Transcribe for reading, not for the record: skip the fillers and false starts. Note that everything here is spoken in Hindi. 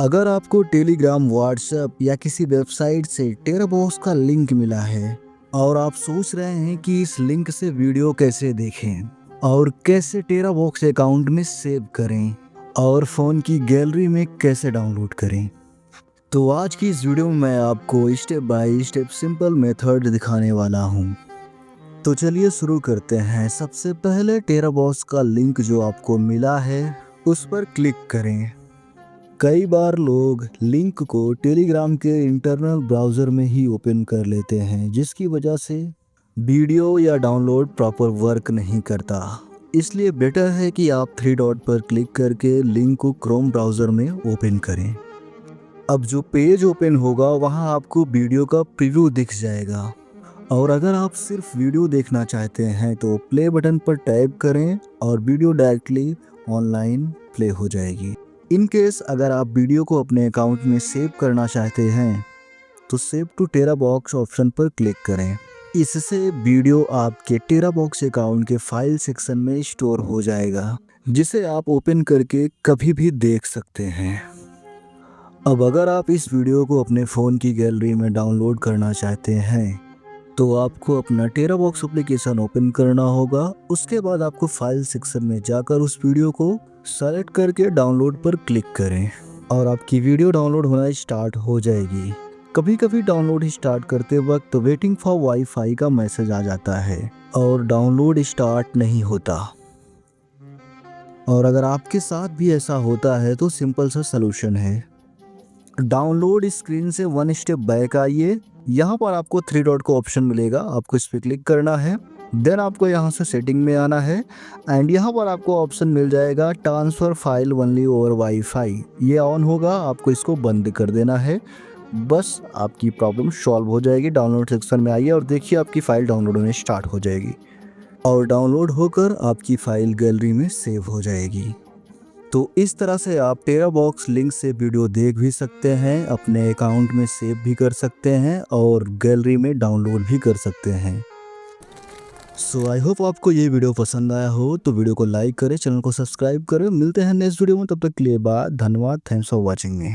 अगर आपको टेलीग्राम, व्हाट्सएप या किसी वेबसाइट से टेराबॉक्स का लिंक मिला है और आप सोच रहे हैं कि इस लिंक से वीडियो कैसे देखें और कैसे टेराबॉक्स अकाउंट में सेव करें और फ़ोन की गैलरी में कैसे डाउनलोड करें, तो आज की इस वीडियो में मैं आपको step by step simple method दिखाने वाला हूं। तो चलिए शुरू करते हैं। सबसे पहले टेराबॉक्स का लिंक जो आपको मिला है उस पर क्लिक करें। कई बार लोग लिंक को टेलीग्राम के इंटरनल ब्राउज़र में ही ओपन कर लेते हैं, जिसकी वजह से वीडियो या डाउनलोड प्रॉपर वर्क नहीं करता। इसलिए बेटर है कि आप थ्री डॉट पर क्लिक करके लिंक को क्रोम ब्राउज़र में ओपन करें। अब जो पेज ओपन होगा वहां आपको वीडियो का प्रीव्यू दिख जाएगा और अगर आप सिर्फ वीडियो देखना चाहते हैं तो प्ले बटन पर टैप करें और वीडियो डायरेक्टली ऑनलाइन प्ले हो जाएगी। इन केस अगर आप वीडियो को अपने अकाउंट में सेव करना चाहते हैं तो सेव टू टेराबॉक्स ऑप्शन पर क्लिक करें। इससे वीडियो आपके टेराबॉक्स अकाउंट के फाइल सेक्शन में स्टोर हो जाएगा, जिसे आप ओपन करके कभी भी देख सकते हैं। अब अगर आप इस वीडियो को अपने फ़ोन की गैलरी में डाउनलोड करना चाहते हैं तो आपको अपना टेराबॉक्स एप्लीकेशन ओपन करना होगा। उसके बाद आपको फाइल सेक्शन में जाकर उस वीडियो को सेलेक्ट करके डाउनलोड पर क्लिक करें और आपकी वीडियो डाउनलोड होना स्टार्ट हो जाएगी। कभी कभी डाउनलोड स्टार्ट करते वक्त वेटिंग फॉर वाईफाई का मैसेज आ जाता है और डाउनलोड स्टार्ट नहीं होता। और अगर आपके साथ भी ऐसा होता है तो सिंपल सा सलूशन है, डाउनलोड स्क्रीन से वन स्टेप बैक आइए। यहाँ पर आपको थ्री डॉट का ऑप्शन मिलेगा, आपको इस पर क्लिक करना है। देन आपको यहाँ से सेटिंग में आना है एंड यहाँ पर आपको ऑप्शन मिल जाएगा transfer file only over wifi. ये ऑन होगा, आपको इसको बंद कर देना है। बस आपकी प्रॉब्लम सॉल्व हो जाएगी। डाउनलोड सेक्शन में आइए और देखिए आपकी फ़ाइल डाउनलोड होने स्टार्ट हो जाएगी और डाउनलोड होकर आपकी फ़ाइल गैलरी में सेव हो जाएगी। तो इस तरह से आप टेराबॉक्स लिंक से वीडियो देख भी सकते हैं, अपने अकाउंट में सेव भी कर सकते हैं और गैलरी में डाउनलोड भी कर सकते हैं। सो आई होप आपको ये वीडियो पसंद आया हो, तो वीडियो को लाइक करें, चैनल को सब्सक्राइब करें। मिलते हैं नेक्स्ट वीडियो में, तब तक के लिए बाय, धन्यवाद, थैंक्स फॉर वॉचिंग मी।